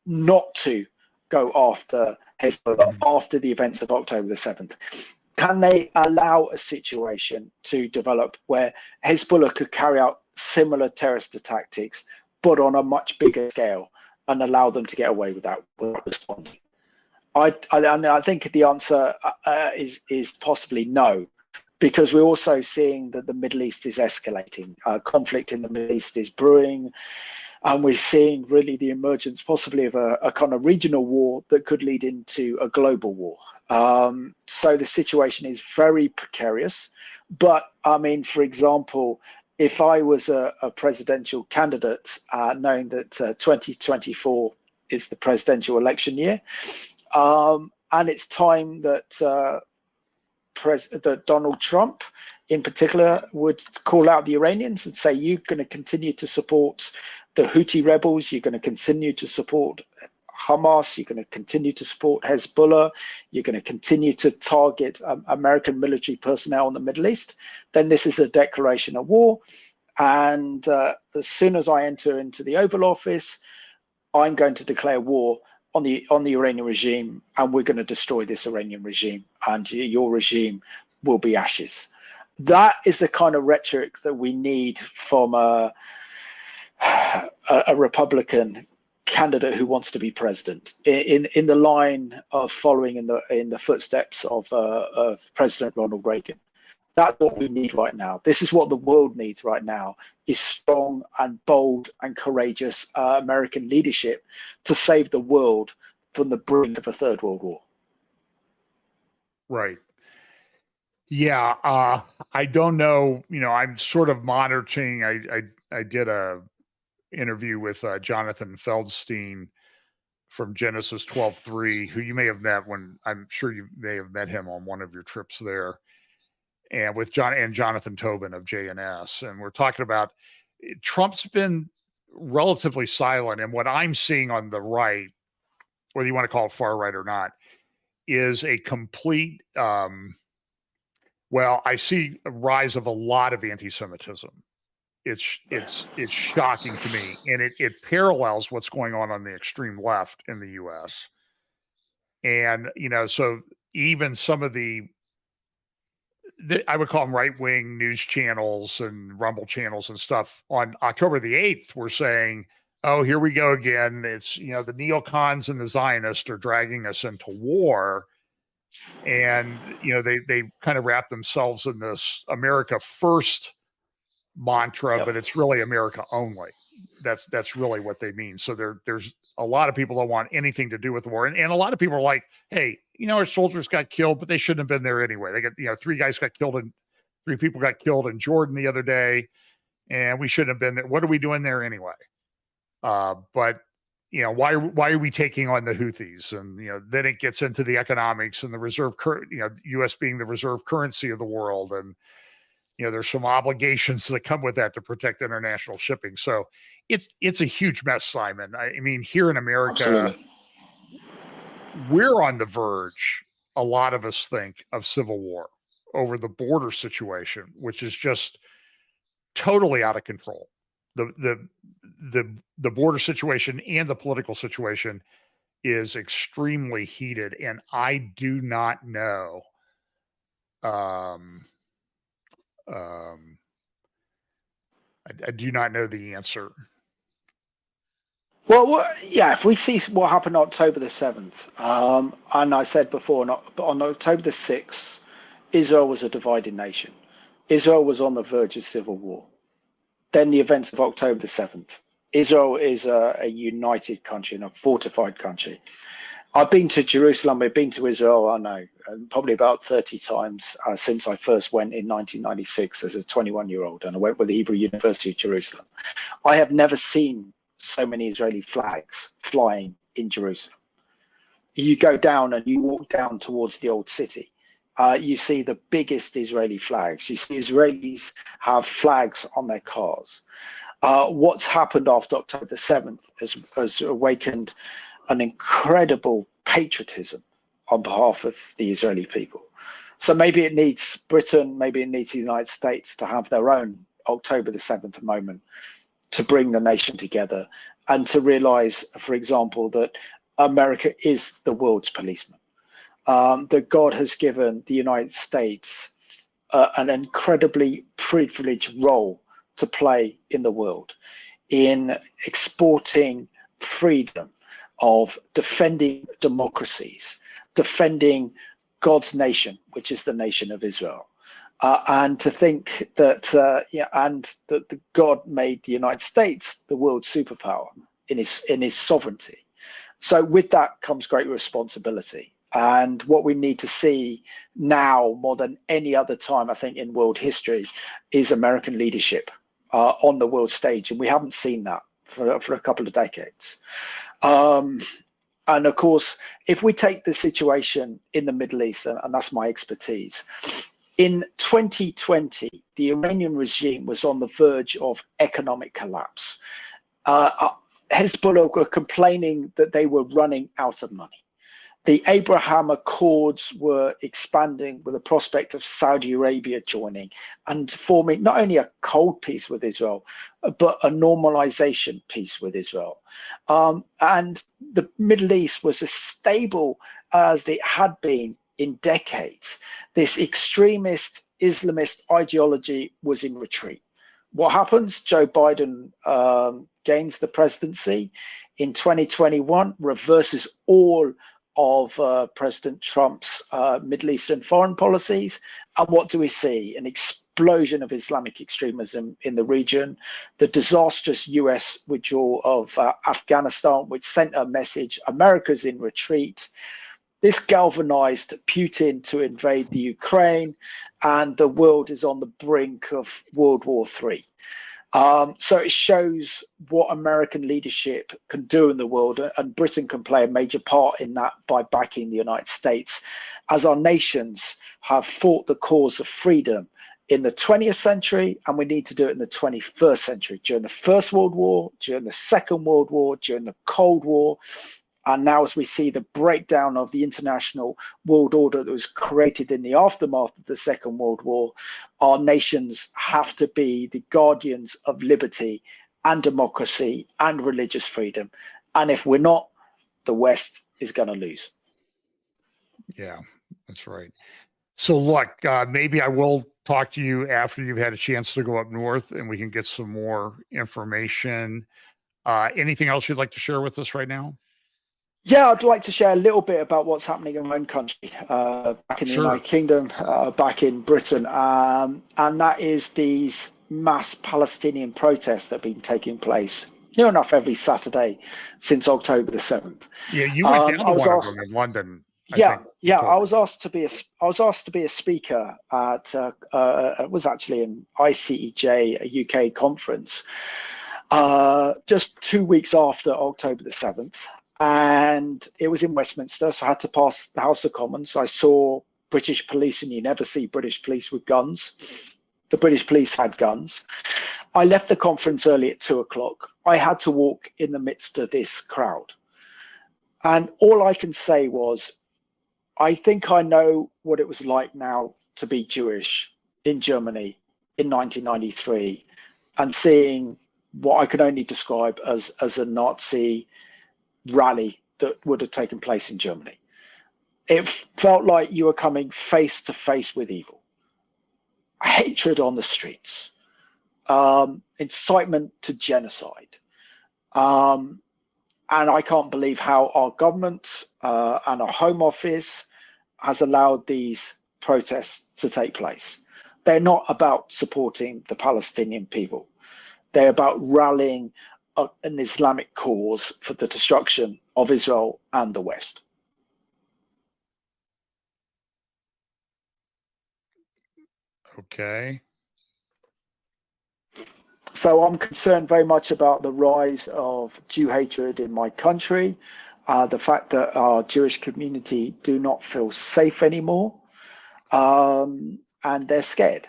[SPEAKER 1] not to go after Hezbollah after the events of October the 7th? Can they allow a situation to develop where Hezbollah could carry out similar terrorist tactics, but on a much bigger scale, and allow them to get away without responding? I think the answer is possibly no. because we're also seeing that the Middle East is escalating. Conflict in the Middle East is brewing, and we're seeing really the emergence possibly of a kind of regional war that could lead into a global war. So the situation is very precarious. But I mean, for example, if I was a presidential candidate, knowing that 2024 is the presidential election year, and it's time that that Donald Trump in particular would call out the Iranians and say, you're going to continue to support the Houthi rebels, you're going to continue to support Hamas, you're going to continue to support Hezbollah, you're going to continue to target American military personnel in the Middle East, then this is a declaration of war. And as soon as I enter into the Oval Office, I'm going to declare war on the Iranian regime, and we're going to destroy this Iranian regime, and your regime will be ashes. That is the kind of rhetoric that we need from a Republican candidate who wants to be president, in the line of following in the footsteps of President Ronald Reagan. That's what we need right now. This is what the world needs right now, is strong and bold and courageous American leadership to save the world from the brink of a third world war.
[SPEAKER 2] Right. Yeah. I don't know. I'm sort of monitoring. I did a interview with Jonathan Feldstein from Genesis 12:3, who you may have met I'm sure you may have met him on one of your trips there. And with Jonathan Tobin of JNS. And we're talking about Trump's been relatively silent. And what I'm seeing on the right, whether you want to call it far right or not, is a complete, I see a rise of a lot of anti-Semitism. It's shocking to me. And it parallels what's going on the extreme left in the US. And, so even some of I would call them right-wing news channels and Rumble channels and stuff on October the 8th were saying, oh, here we go again. It's, the neocons and the Zionists are dragging us into war. And, they kind of wrap themselves in this America first mantra,
[SPEAKER 1] Yep.
[SPEAKER 2] But it's really America only. That's really what they mean. So there's a lot of people that want anything to do with the war. And a lot of people are like, hey, our soldiers got killed, but they shouldn't have been there anyway. They got, 3 people got killed in Jordan the other day, and we shouldn't have been there. What are we doing there anyway? But why are we taking on the Houthis? And, then it gets into the economics and the reserve, U.S. being the reserve currency of the world. And, there's some obligations that come with that to protect international shipping. So it's a huge mess, Simon. I mean, here in America,
[SPEAKER 1] Absolutely.
[SPEAKER 2] We're on the verge, a lot of us think, of civil war over the border situation, which is just totally out of control. The border situation and the political situation is extremely heated, and I do not know. I do not know the answer.
[SPEAKER 1] Well, yeah, if we see what happened on October the 7th, and I said before, on October the 6th, Israel was a divided nation. Israel was on the verge of civil war. Then the events of October the 7th. Israel is a united country and a fortified country. I've been to Jerusalem, I've been to Israel, I know, probably about 30 times since I first went in 1996 as a 21-year-old, and I went with the Hebrew University of Jerusalem. I have never seen so many Israeli flags flying in Jerusalem. You go down and you walk down towards the old city. You see the biggest Israeli flags. You see Israelis have flags on their cars. What's happened after October the 7th has awakened an incredible patriotism on behalf of the Israeli people. So maybe it needs Britain, maybe it needs the United States to have their own October the 7th moment to bring the nation together and to realize, for example, that America is the world's policeman, that God has given the United States an incredibly privileged role to play in the world in exporting freedom, of defending democracies, defending God's nation, which is the nation of Israel. And to think that and that the God made the United States the world superpower in his sovereignty. So with that comes great responsibility. And what we need to see now more than any other time, I think, in world history, is American leadership on the world stage. And we haven't seen that for a couple of decades. And of course, if we take the situation in the Middle East, and that's my expertise, in 2020, the Iranian regime was on the verge of economic collapse. Hezbollah were complaining that they were running out of money. The Abraham Accords were expanding with the prospect of Saudi Arabia joining and forming not only a cold peace with Israel, but a normalization peace with Israel. And the Middle East was as stable as it had been in decades. This extremist Islamist ideology was in retreat. What happens? Joe Biden gains the presidency in 2021, reverses all of President Trump's Middle Eastern foreign policies. And what do we see? An explosion of Islamic extremism in the region, the disastrous US withdrawal of Afghanistan, which sent a message, America's in retreat. This galvanized Putin to invade the Ukraine, and the world is on the brink of World War III. So it shows what American leadership can do in the world, and Britain can play a major part in that by backing the United States, as our nations have fought the cause of freedom in the 20th century, and we need to do it in the 21st century, during the First World War, during the Second World War, during the Cold War. And now, as we see the breakdown of the international world order that was created in the aftermath of the Second World War, our nations have to be the guardians of liberty and democracy and religious freedom. And if we're not, the West is going to lose.
[SPEAKER 2] Yeah, that's right. So look, maybe I will talk to you after you've had a chance to go up north and we can get some more information. Anything else you'd like to share with us right now?
[SPEAKER 1] Yeah, I'd like to share a little bit about what's happening in my own country, back in the United Kingdom, back in Britain. And that is these mass Palestinian protests that have been taking place near enough every Saturday since October the 7th.
[SPEAKER 2] Yeah, you went down to one of them in London.
[SPEAKER 1] I was asked to be a speaker at it was actually an ICEJ, a UK conference, just 2 weeks after October the 7th. And it was in Westminster, so I had to pass the House of Commons. I saw British police, and you never see British police with guns. The British police had guns. I left the conference early at 2:00. I had to walk in the midst of this crowd. And all I can say was, I think I know what it was like now to be Jewish in Germany in 1993 and seeing what I could only describe as a Nazi rally that would have taken place in Germany. It felt like you were coming face to face with evil. Hatred on the streets, incitement to genocide. And I can't believe how our government and our Home Office has allowed these protests to take place. They're not about supporting the Palestinian people. They're about rallying an Islamic cause for the destruction of Israel and the West.
[SPEAKER 2] Okay.
[SPEAKER 1] So I'm concerned very much about the rise of Jew hatred in my country, the fact that our Jewish community do not feel safe anymore, and they're scared,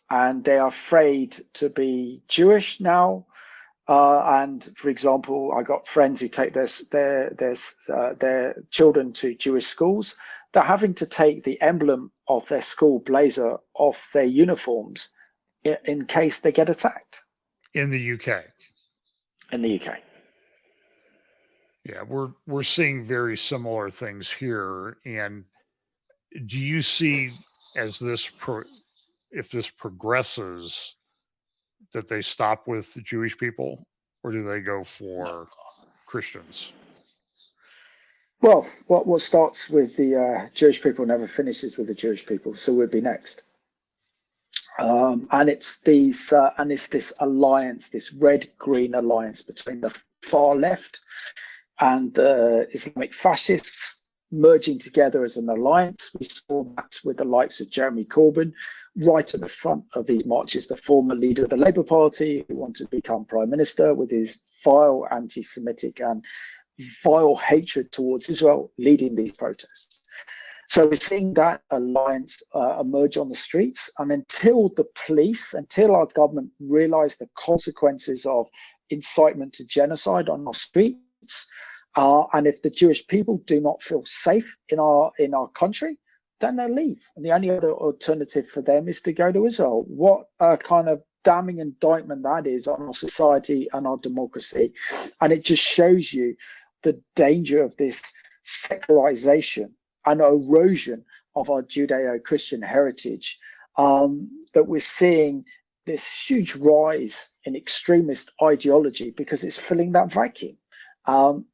[SPEAKER 1] and they are afraid to be Jewish now. And for example, I got friends who take their children to Jewish schools. They're having to take the emblem of their school blazer off their uniforms in case they get attacked.
[SPEAKER 2] In the UK.
[SPEAKER 1] In the UK.
[SPEAKER 2] Yeah, we're seeing very similar things here. And do you see, as if this progresses, that they stop with the Jewish people, or do they go for Christians?
[SPEAKER 1] Well, what starts with the Jewish people never finishes with the Jewish people, so we'll be next. And it's this alliance, this red-green alliance between the far left and the Islamic fascists merging together as an alliance. We saw that with the likes of Jeremy Corbyn right at the front of these marches, the former leader of the Labour Party who wanted to become Prime Minister, with his vile anti-Semitic and vile hatred towards Israel leading these protests. So we're seeing that alliance emerge on the streets. And until our government realize the consequences of incitement to genocide on our streets, and if the Jewish people do not feel safe in our country, then they'll leave. And the only other alternative for them is to go to Israel. What a kind of damning indictment that is on our society and our democracy. And it just shows you the danger of this secularization and erosion of our Judeo-Christian heritage, that we're seeing this huge rise in extremist ideology because it's filling that vacuum.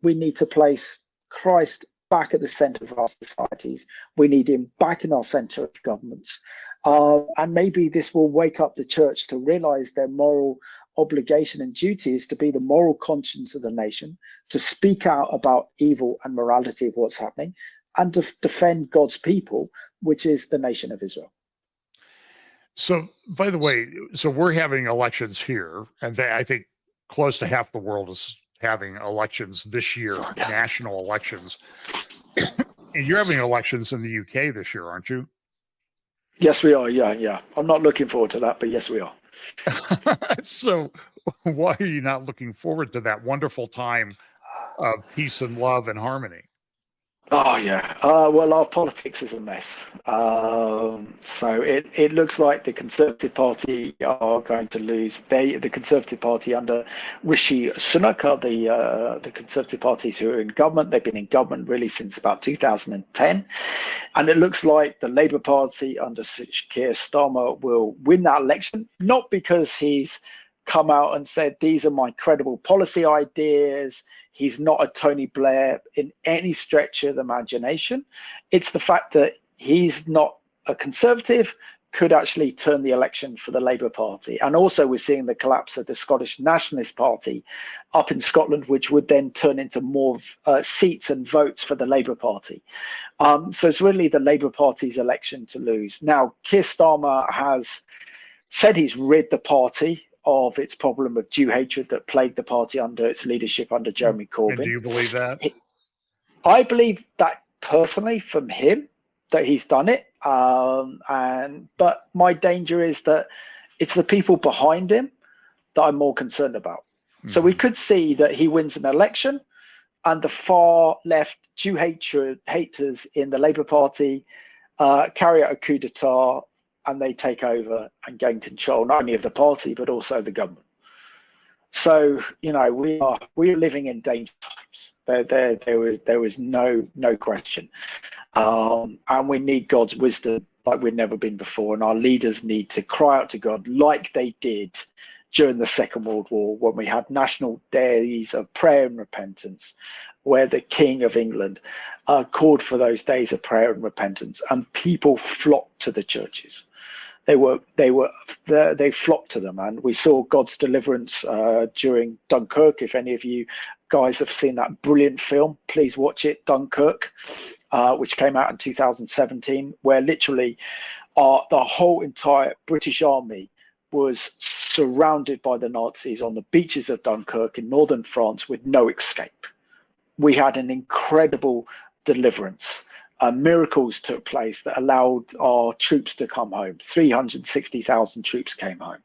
[SPEAKER 1] We need to place Christ back at the center of our societies. We need him back in our center of governments. And maybe this will wake up the church to realize their moral obligation and duty is to be the moral conscience of the nation, to speak out about evil and morality of what's happening, and to defend God's people, which is the nation of Israel.
[SPEAKER 2] So, by the way, so we're having elections here, and I think close to half the world is having elections this year, national elections. And you're having elections in the UK this year, aren't you?
[SPEAKER 1] Yes, we are. Yeah. I'm not looking forward to that, but yes, we are.
[SPEAKER 2] So why are you not looking forward to that wonderful time of peace and love and harmony?
[SPEAKER 1] Oh yeah. Well, our politics is a mess. So it looks like the Conservative Party are going to lose. The Conservative Party under Rishi Sunak are the Conservative parties who are in government. They've been in government really since about 2010, and it looks like the Labour Party under Keir Starmer will win that election, not because he's come out and said these are my credible policy ideas. He's not a Tony Blair in any stretch of the imagination. It's the fact that he's not a Conservative could actually turn the election for the Labour Party. And also we're seeing the collapse of the Scottish Nationalist Party up in Scotland, which would then turn into more seats and votes for the Labour Party. So it's really the Labour Party's election to lose. Now, Keir Starmer has said he's rid the party of its problem of Jew hatred that plagued the party under its leadership under Jeremy Corbyn.
[SPEAKER 2] And do you believe that?
[SPEAKER 1] I believe that personally from him, that he's done it. But my danger is that it's the people behind him that I'm more concerned about. Mm-hmm. So we could see that he wins an election and the far left Jew haters in the Labour Party carry out a coup d'etat, and they take over and gain control not only of the party but also the government. So we are living in dangerous times. There is no question, and we need God's wisdom like we've never been before. And our leaders need to cry out to God like they did during the Second World War, when we had national days of prayer and repentance, where the King of England called for those days of prayer and repentance, and people flocked to the churches. They flocked to them, and we saw God's deliverance during Dunkirk. If any of you guys have seen that brilliant film, please watch it, Dunkirk, which came out in 2017, where literally the whole entire British army was surrounded by the Nazis on the beaches of Dunkirk in northern France with no escape. We had an incredible deliverance. Miracles took place that allowed our troops to come home. 360,000 troops came home.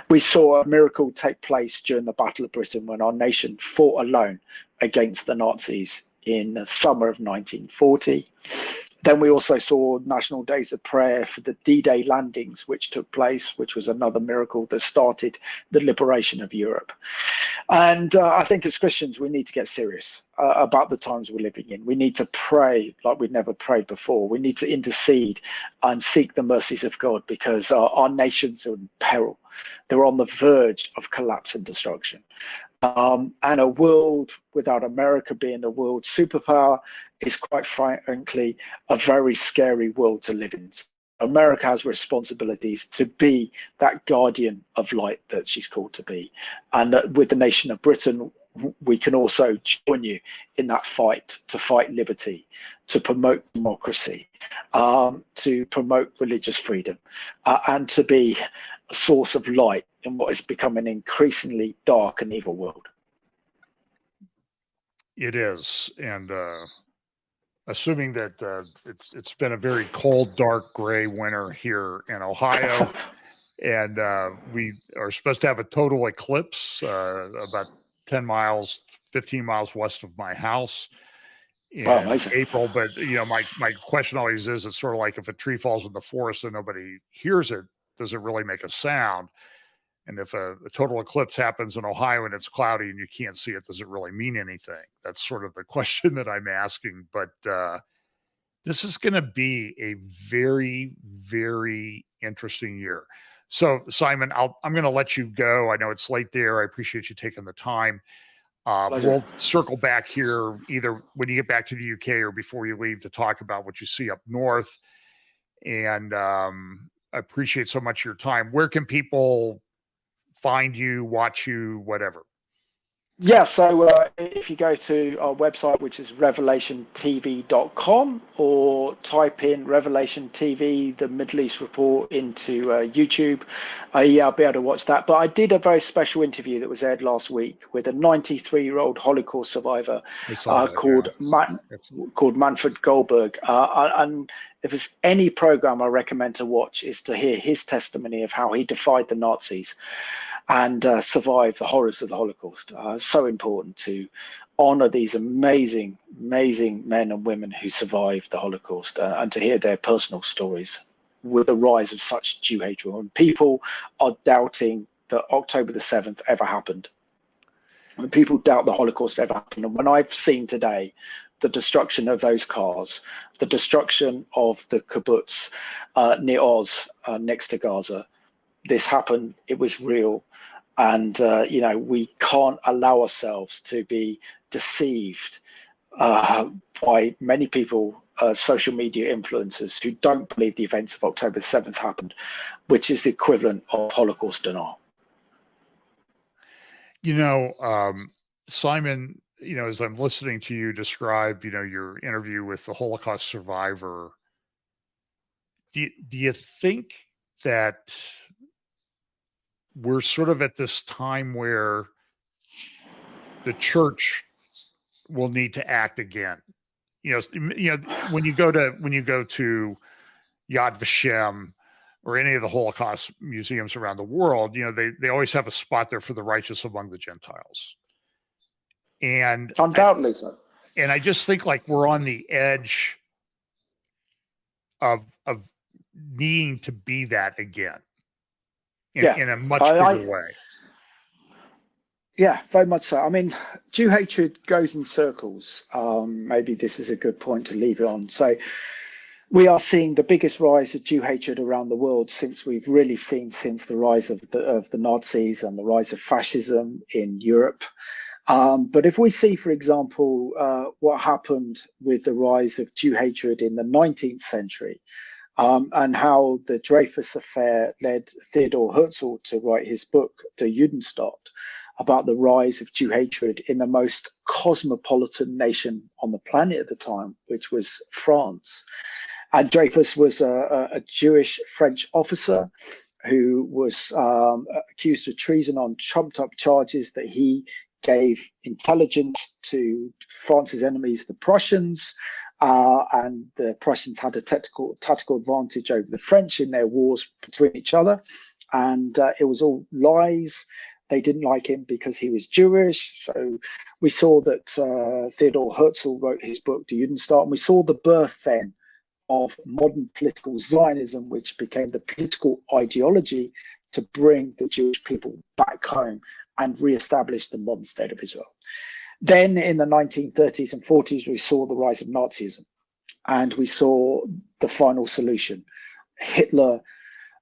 [SPEAKER 1] We saw a miracle take place during the Battle of Britain when our nation fought alone against the Nazis in the summer of 1940. Then we also saw national days of prayer for the D-Day landings, which took place, which was another miracle that started the liberation of Europe. And I think as Christians, we need to get serious about the times we're living in. We need to pray like we've never prayed before. We need to intercede and seek the mercies of God, because our nations are in peril. They're on the verge of collapse and destruction. And a world without America being a world superpower is, quite frankly, a very scary world to live in. America has responsibilities to be that guardian of light that she's called to be. And with the nation of Britain, we can also join you in that fight to fight liberty, to promote democracy, to promote religious freedom, and to be a source of light in what has become an increasingly dark and evil world.
[SPEAKER 2] It is. And assuming that it's been a very cold, dark, gray winter here in Ohio, and we are supposed to have a total eclipse about 10 miles, 15 miles west of my house in April. But, you know, my question always is, it's sort of like if a tree falls in the forest and nobody hears it, does it really make a sound? And if a total eclipse happens in Ohio and it's cloudy and you can't see it, does it really mean anything? That's sort of the question that I'm asking. But this is going to be a very, very interesting year. So, Simon, I'm going to let you go. I know it's late there. I appreciate you taking the time. We'll circle back here either when you get back to the UK or before you leave to talk about what you see up north. And I appreciate so much your time. Where can people find you, watch you, whatever?
[SPEAKER 1] Yeah, so if you go to our website, which is revelationtv.com, or type in Revelation TV, the Middle East Report, into YouTube, I'll be able to watch that. But I did a very special interview that was aired last week with a 93-year-old Holocaust survivor called Manfred Goldberg. And if there's any program I recommend to watch, is to hear his testimony of how he defied the Nazis and survive the horrors of the Holocaust. So important to honor these amazing, amazing men and women who survived the Holocaust, and to hear their personal stories with the rise of such Jew hatred. And people are doubting that October the 7th ever happened. When people doubt the Holocaust ever happened, and when I've seen today the destruction of those cars, the destruction of the kibbutz near Oz, next to Gaza, this happened, it was real. And, you know, we can't allow ourselves to be deceived by many people, social media influencers, who don't believe the events of October 7th happened, which is the equivalent of Holocaust denial.
[SPEAKER 2] You know, Simon, you know, as I'm listening to you describe, you know, your interview with the Holocaust survivor, do you think that we're sort of at this time where the church will need to act again? You know, when you go to Yad Vashem or any of the Holocaust museums around the world, you know, they always have a spot there for the righteous among the Gentiles. And
[SPEAKER 1] undoubtedly so.
[SPEAKER 2] And I just think like we're on the edge of needing to be that again. In a much bigger way.
[SPEAKER 1] Yeah, very much so. I mean, Jew hatred goes in circles. Maybe this is a good point to leave it on. So we are seeing the biggest rise of Jew hatred around the world since the rise of the Nazis and the rise of fascism in Europe. But if we see, for example, what happened with the rise of Jew hatred in the 19th century, and how the Dreyfus affair led Theodor Herzl to write his book, Der Judenstaat, about the rise of Jew hatred in the most cosmopolitan nation on the planet at the time, which was France. And Dreyfus was a Jewish French officer who was accused of treason on trumped-up charges that he gave intelligence to France's enemies, the Prussians, and the Prussians had a tactical advantage over the French in their wars between each other. And it was all lies. They didn't like him because he was Jewish. So we saw that Theodor Herzl wrote his book, Der Judenstaat, and we saw the birth then of modern political Zionism, which became the political ideology to bring the Jewish people back home and re-establish the modern state of Israel. Then in the 1930s and 40s, we saw the rise of Nazism, and we saw the final solution. Hitler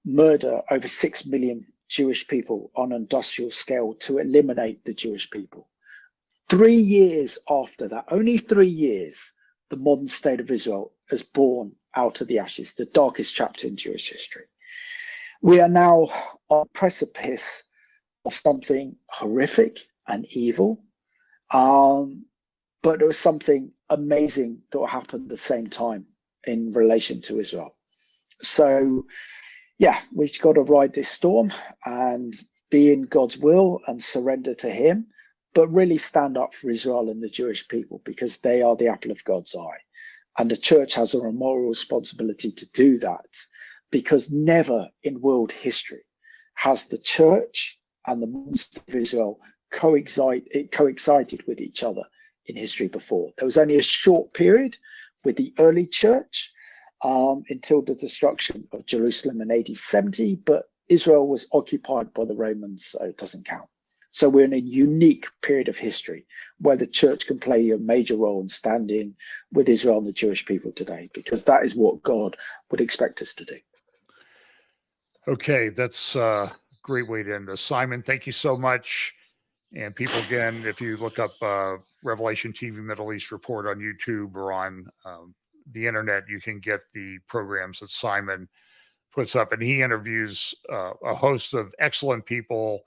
[SPEAKER 1] murder over 6 million Jewish people on an industrial scale to eliminate the Jewish people. 3 years after that, only 3 years, the modern state of Israel has born out of the ashes, the darkest chapter in Jewish history. We are now on the precipice of something horrific and evil, but it was something amazing that happened at the same time in relation to Israel. So, yeah, we've got to ride this storm and be in God's will and surrender to him, but really stand up for Israel and the Jewish people, because they are the apple of God's eye. And the church has a moral responsibility to do that, because never in world history has the church and the monster of Israel coexisted with each other in history before. There was only a short period with the early church until the destruction of Jerusalem in AD 70, but Israel was occupied by the Romans, so it doesn't count. So we're in a unique period of history where the church can play a major role in standing with Israel and the Jewish people today, because that is what God would expect us to do.
[SPEAKER 2] Okay, that's a great way to end this. Simon, thank you so much. And people, again, if you look up Revelation TV Middle East Report on YouTube or on the internet, you can get the programs that Simon puts up. And he interviews a host of excellent people.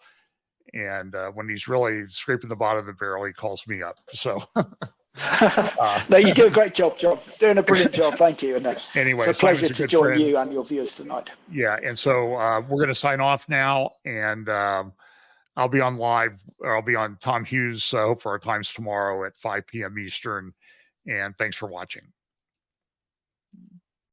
[SPEAKER 2] And when he's really scraping the bottom of the barrel, he calls me up. So
[SPEAKER 1] no, you do a great job, John. Doing a brilliant job. Thank you. And
[SPEAKER 2] anyway,
[SPEAKER 1] it's a pleasure to join
[SPEAKER 2] friend.
[SPEAKER 1] You and your viewers tonight.
[SPEAKER 2] Yeah. And so we're going to sign off now. And I'll be on live, or I'll be on Tom Hughes' Hope for Our Times tomorrow at 5 p.m. Eastern. And thanks for watching.